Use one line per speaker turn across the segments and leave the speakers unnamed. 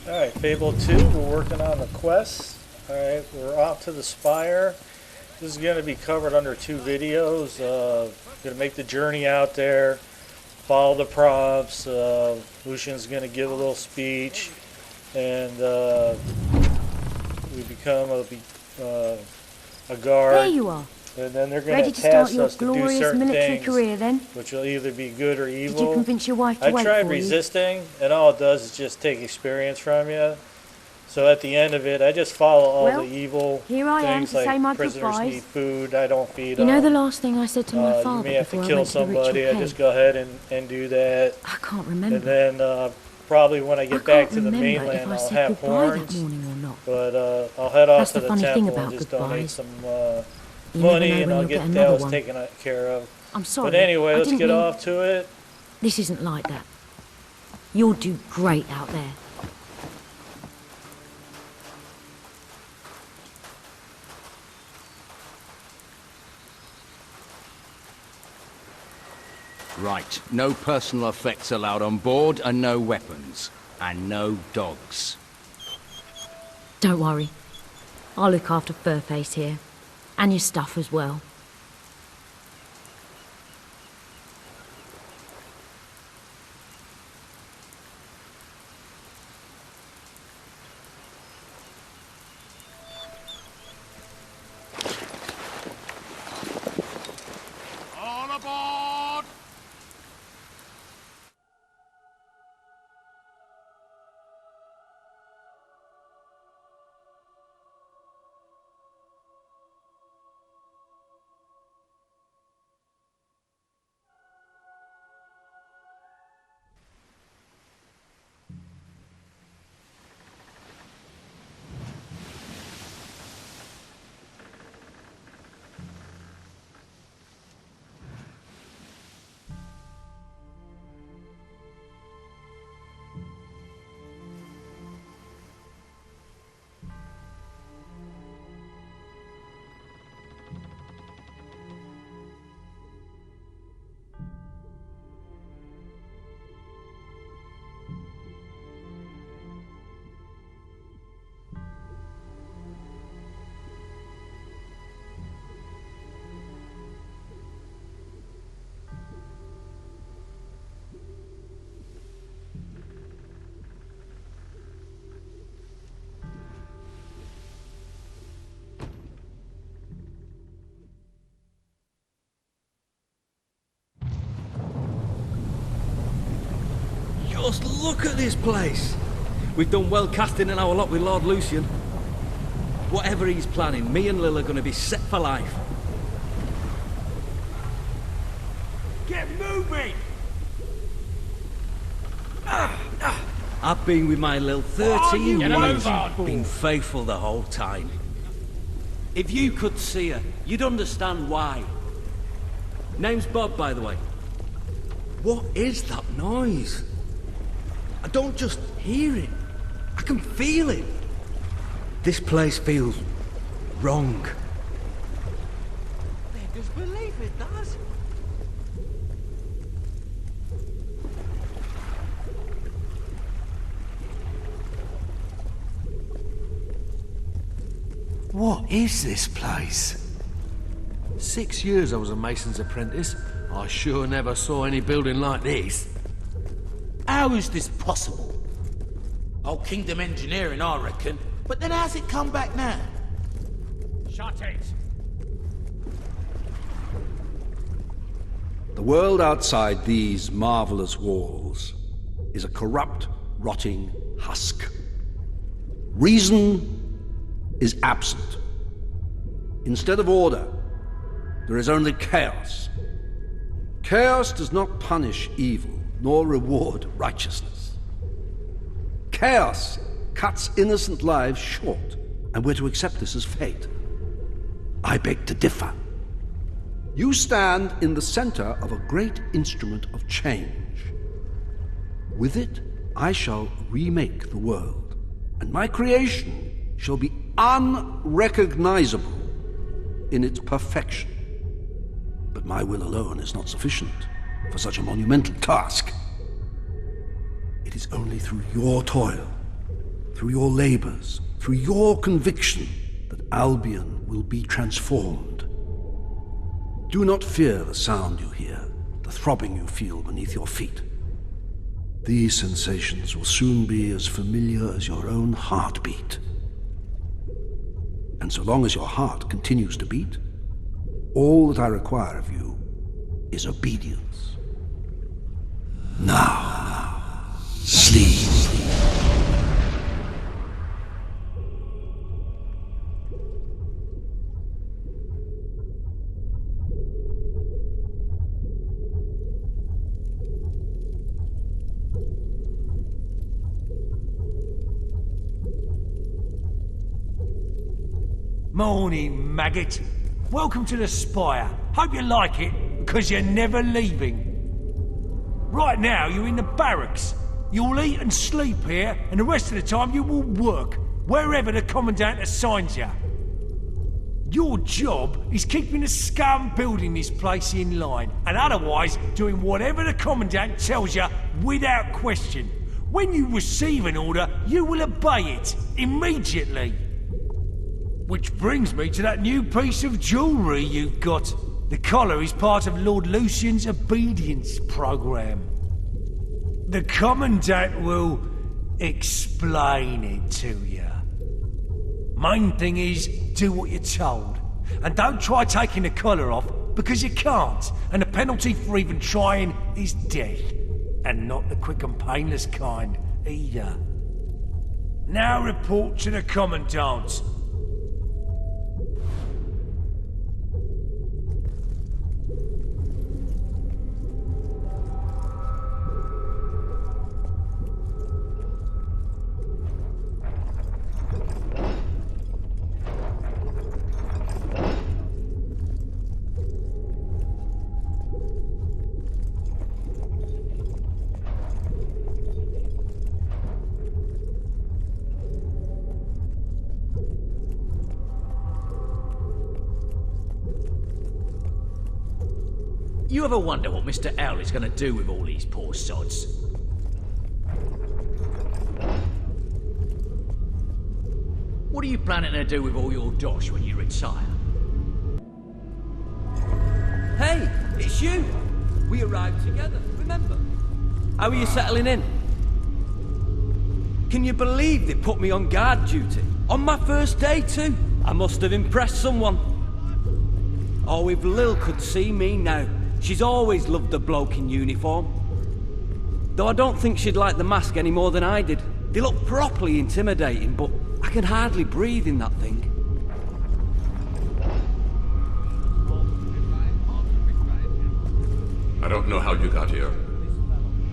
Alright, Fable 2, we're working on the quest. Alright, we're off to the Spire. This is going to be covered under 2 videos. Going to make the journey out there, follow the prompts. Lucian's going to give a little speech, and we become a guard.
There you are.
And then they're going
Ready
to
to start
task
your
us to do
glorious
certain
military
things,
career then?
which will either be good or evil.
Did you convince your wife to
I
wait
tried
for
resisting, and all it does is just take experience from you. So at the end of it, I just follow all
Well,
the evil
here I am
things
to say
like
my
prisoners
goodbyes.
need food, I don't feed
You
them.
know the last thing I said to my
You
father
may have to
before I
kill
went to the
somebody,
ritual
I just
cave?
go ahead and do that.
I can't remember.
And then probably when I
I
get
can't
back to the
remember if
mainland,
I
I'll
said
have
goodbye that
horns.
morning or not.
But I'll head off
That's
to
the
the
funny thing
temple and
about
just donate
goodbyes.
some
You never
money,
know
and
when
I'll
you'll get
get
another
that was
one.
taken care of.
I'm sorry.
But anyway,
I
let's
didn't
get
mean-
off to it.
This isn't like that. You'll do great out there.
Right, no personal effects allowed on board, and no weapons. And no dogs.
Don't worry. I'll look after Furface here. And your stuff as well.
All aboard!
Just look at this place. We've done well casting in our lot with Lord Lucian. Whatever he's planning, me and Lil are going to be set for life.
Get moving!
I've been with my Lil 13
you
years.
over?
Been faithful the whole time. If you could see her, you'd understand why. Name's Bob, by the way. What is that noise? I don't just hear it. I can feel it. This place feels wrong.
Beggars believe it does.
What is this place? 6 years I was a mason's apprentice. I sure never saw any building like this.
How is this possible? Old Kingdom engineering, I reckon. But then how's it come back now?
Shut it!
The world outside these marvelous walls is a corrupt, rotting husk. Reason is absent. Instead of order, there is only chaos. Chaos does not punish evil, nor reward righteousness. Chaos cuts innocent lives short, and we're to accept this as fate. I beg to differ. You stand in the center of a great instrument of change. With it, I shall remake the world, and my creation shall be unrecognizable in its perfection. But my will alone is not sufficient for such a monumental task. It is only through your toil through your labors, through your conviction that Albion will be transformed. Do not fear the sound you hear, the throbbing you feel beneath your feet. These sensations will soon be as familiar as your own heartbeat. And so long as your heart continues to beat, all that I require of you is obedience. Now, sleep.
Morning, maggot. Welcome to the Spire. Hope you like it, because you're never leaving. Right now, you're in the barracks. You'll eat and sleep here, and the rest of the time you will work, wherever the Commandant assigns you. Your job is keeping the scum building this place in line, and otherwise doing whatever the Commandant tells you without question. When you receive an order, you will obey it, immediately. Which brings me to that new piece of jewellery you've got. The collar is part of Lord Lucian's obedience program. The Commandant will explain it to you. Main thing is, do what you're told. And don't try taking the collar off, because you can't. And the penalty for even trying is death. And not the quick and painless kind, either. Now report to the Commandant.
You ever wonder what Mr. L is going to do with all these poor sods? What are you planning to do with all your dosh when you retire?
Hey, it's you! We arrived together, remember? How are you settling in? Can you believe they put me on guard duty? On my first day too? I must have impressed someone. Oh, if Lil could see me now. She's always loved the bloke in uniform. Though I don't think she'd like the mask any more than I did. They look properly intimidating, but I can hardly breathe in that thing.
I don't know how you got here,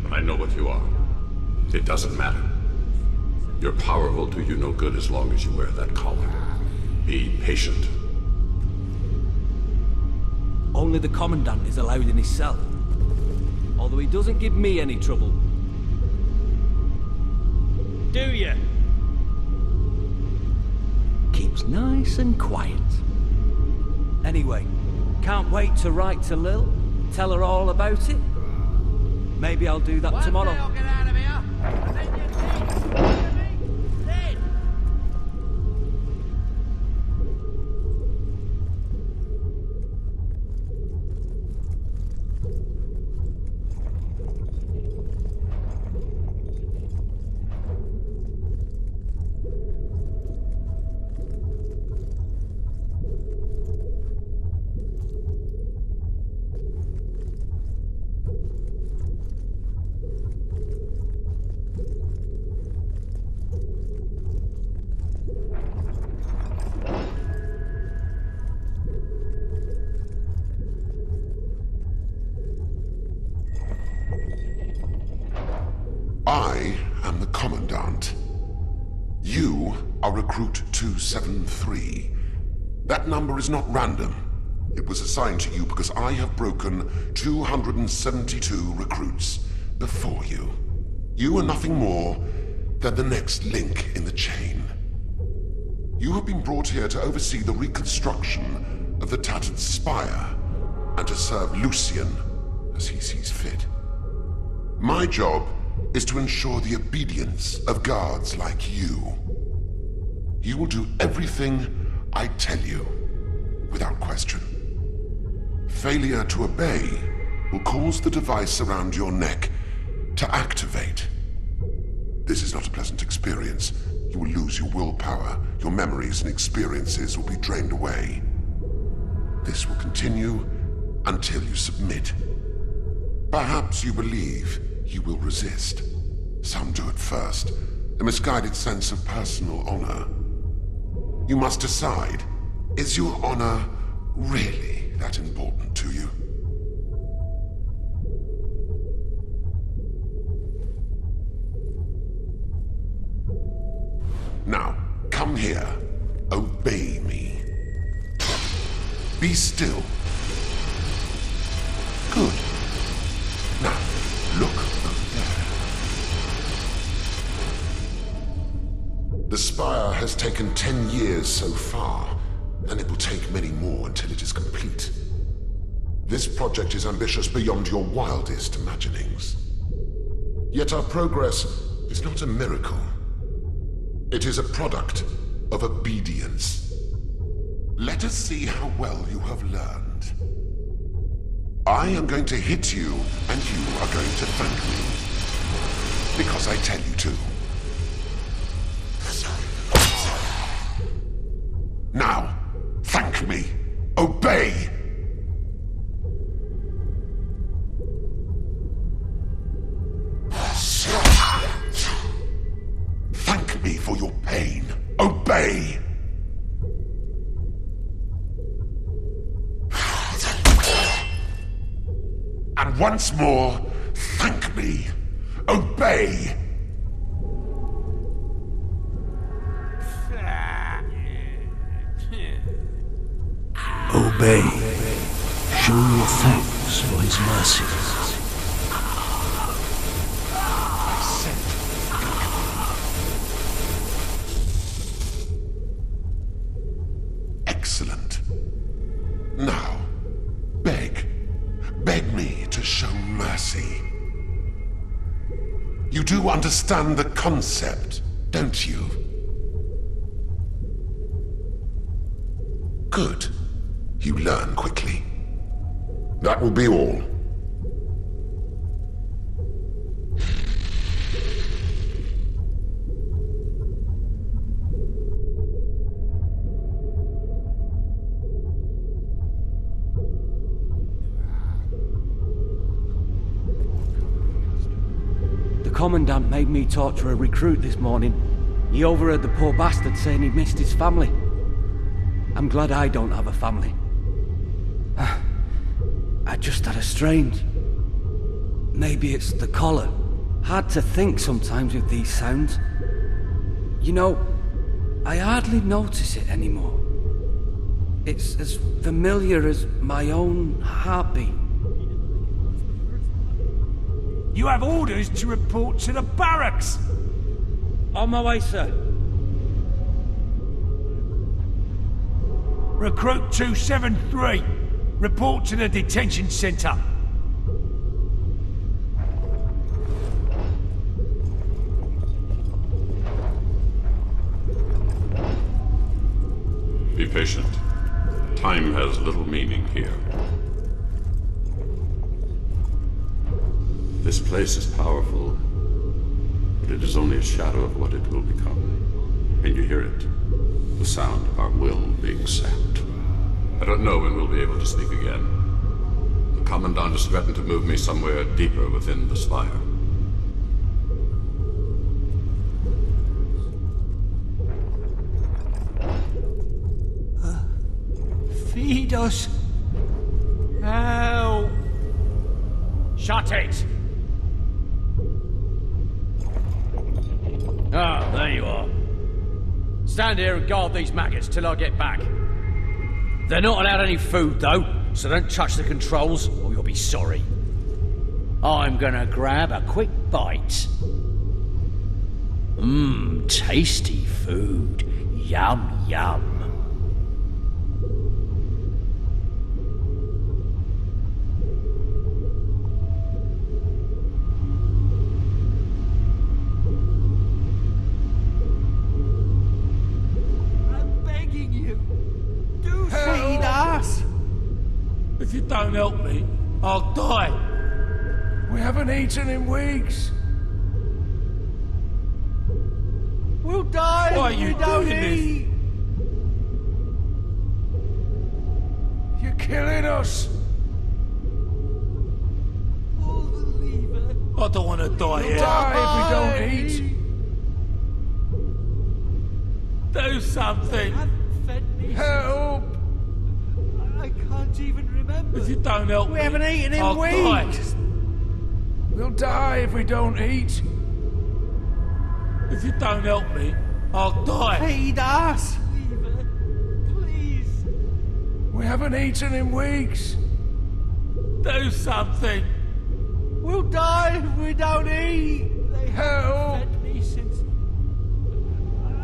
but I know what you are. It doesn't matter. Your power will do you no good as long as you wear that collar. Be patient.
Only the Commandant is allowed in his cell. Although he doesn't give me any trouble.
Do you?
Keeps nice and quiet. Anyway, can't wait to write to Lil, tell her all about it. Maybe I'll do that tomorrow.
I'll get out of here, and then you think, then.
I am the Commandant. You are Recruit 273. That number is not random. It was assigned to you because I have broken 272 recruits before you. You are nothing more than the next link in the chain. You have been brought here to oversee the reconstruction of the tattered spire and to serve Lucian as he sees fit. My job is to ensure the obedience of guards like you. You will do everything I tell you, without question. Failure to obey will cause the device around your neck to activate. This is not a pleasant experience. You will lose your willpower, your memories and experiences will be drained away. This will continue until you submit. Perhaps you believe you will resist. Some do at first, a misguided sense of personal honor. You must decide, is your honor really that important to you? Now, come here. Obey me. Be still. Good. Now, look over there. The Spire has taken 10 years so far, and it will take many more until it is complete. This project is ambitious beyond your wildest imaginings. Yet our progress is not a miracle. It is a product of obedience. Let us see how well you have learned. I am going to hit you, and you are going to thank me. Because I tell you to. Now, thank me. Obey! Thank me for your pain. Obey! And once more, thank me. Obey!
Obey. Show your thanks for his mercy.
Excellent. Now, beg me to show mercy. You do understand the concept, don't you? Good. You learn quickly. That will be all.
The Commandant made me talk to a recruit this morning. He overheard the poor bastard saying he'd missed his family. I'm glad I don't have a family. I just had a strange... Maybe it's the collar. Hard to think sometimes with these sounds. You know, I hardly notice it anymore. It's as familiar as my own heartbeat.
You have orders to report to the barracks!
On my way, sir.
Recruit 273. Report to the detention center.
Be patient. Time has little meaning here. This place is powerful, but it is only a shadow of what it will become. And you hear it. The sound of our will being sapped. I don't know when we'll be able to speak again. The Commandant has threatened to move me somewhere deeper within the Spire.
Feed us. Help.
Shut it! Ah, there you are. Stand here and guard these maggots till I get back. They're not allowed any food, though, so don't touch the controls, or you'll be sorry. I'm gonna grab a quick bite. Tasty food. Yum, yum.
don't help me, I'll die.
We haven't eaten in weeks.
We'll die
Why are
if
you
we don't
doing this?
eat.
You're killing us.
Pull the lever.
I don't want to die
We'll
here.
die if we don't eat.
Do something.
Haven't fed me.
Help!
I can't even remember.
If you don't help me,
We haven't eaten in
I'll die.
weeks.
We'll die if we don't eat.
If you don't help me, I'll die.
Feed us. Lever, please.
We haven't eaten in weeks.
Do something.
We'll die if we don't eat. They
Help!
haven't fed me since.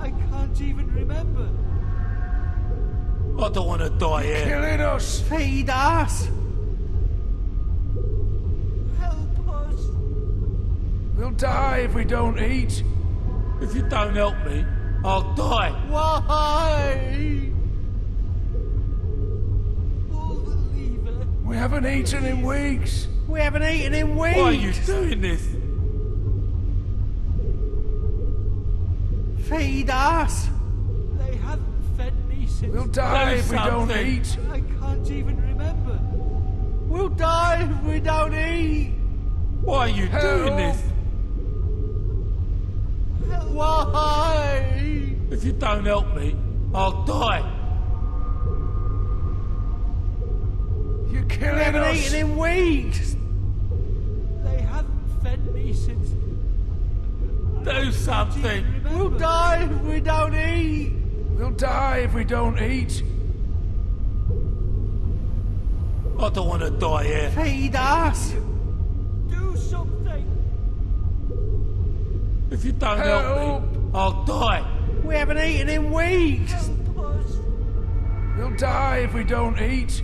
I can't even remember.
I don't want to die here.
Killing us.
Feed us. Help us.
We'll die if we don't eat.
If you don't help me, I'll die.
Why? Pull the lever.
We haven't eaten in weeks.
We haven't eaten in weeks.
Why are you doing this?
Feed us. They haven't fed me since.
We'll die if we don't
something.
eat.
I can't even remember. We'll die if we don't eat.
Why are you doing this?
Why?
If you don't help me, I'll die.
You're
We
killing
haven't
us.
eaten in weeks. They haven't fed me since.
Do something.
We'll die if we don't eat.
We'll die if we don't eat.
I don't want to die here.
Feed us. Do something.
If you don't help me, I'll die.
We haven't eaten in weeks. Help us.
We'll die if we don't eat.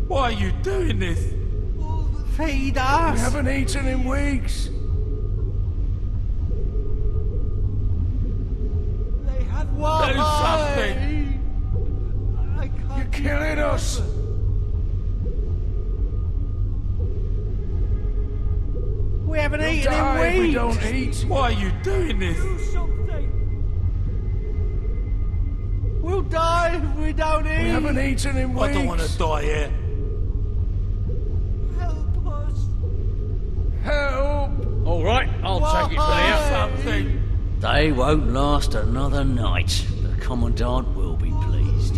Why are you doing this?
Feed
We
us.
haven't eaten in weeks.
They have
Do something.
I can't.
You're killing us.
We haven't
We'll
eaten
die if
in
we
weeks.
don't eat.
Why are you doing this?
Do something. We'll die if we don't eat.
We haven't eaten in weeks.
I don't want to die here.
Help us.
Help!
All right, I'll take it
Do
from here.
something.
They won't last another night. The Commandant will be pleased.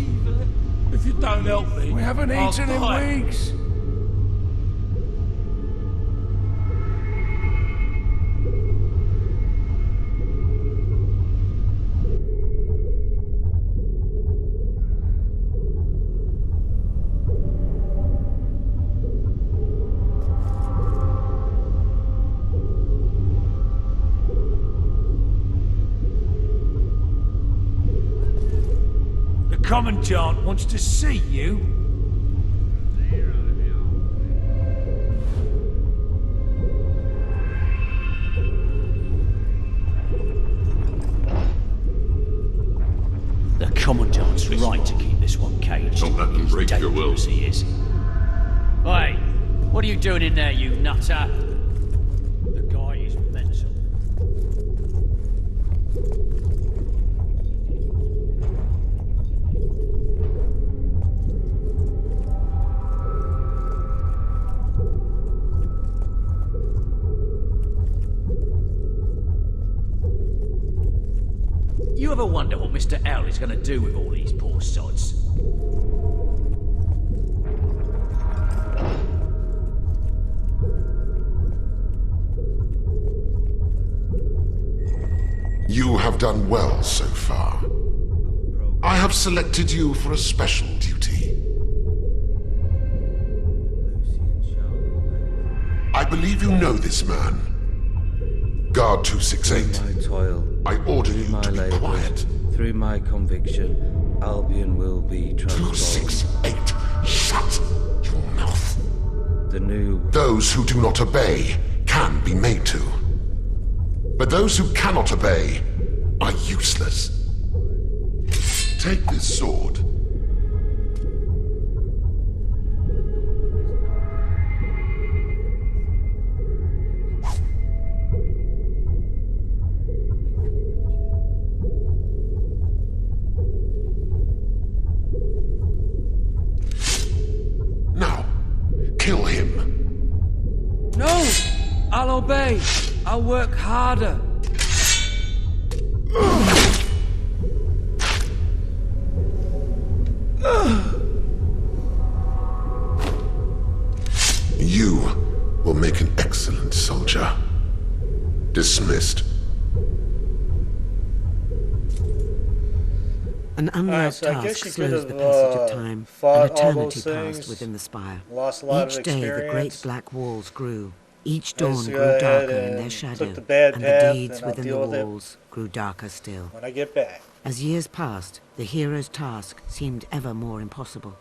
If you don't help me,
We haven't
I'll
eaten in
die.
weeks.
The Commandant wants to see you.
The Commandant's right to keep this one caged.
Don't let them break your will.
Dangerous he is. Hey, what are you doing in there, you nutter? The guy is mental. You ever wonder what Mr. L is going to do with all these poor sods?
You have done well so far. I have selected you for a special duty. I believe you know this man. Guard 268.
My toil,
I order
through
you
my
to be
labours,
quiet.
through my conviction, Albion will be transformed.
268. Shut your mouth.
The new
Those who do not obey can be made to. But those who cannot obey are useless. Take this sword kill him.
No! I'll obey. I'll work harder.
You will make an excellent soldier. Dismissed.
An unloved
so I
task
guess you
slows
could
the
have,
passage of time.
fought
An
all
eternity
those
passed
things,
within the spire.
lost a lot
Each
of
day the
experience.
great black walls grew. Each
I
dawn
just
grew
go ahead
darker in
and
their shadow,
took the bad
and
path,
the deeds
and I'll
within the
deal with it
walls grew darker still.
when I get back.
As years passed, the hero's task seemed ever more impossible.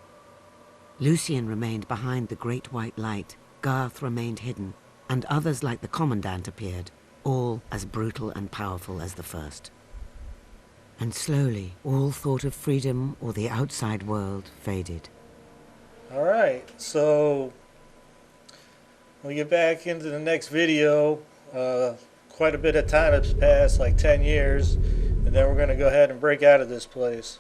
Lucian remained behind the great white light, Garth remained hidden, and others like the Commandant appeared, all as brutal and powerful as the first. And slowly, all thought of freedom or the outside world faded.
Alright, so when we get back into the next video, quite a bit of time has passed, like 10 years, and then we're going to go ahead and break out of this place.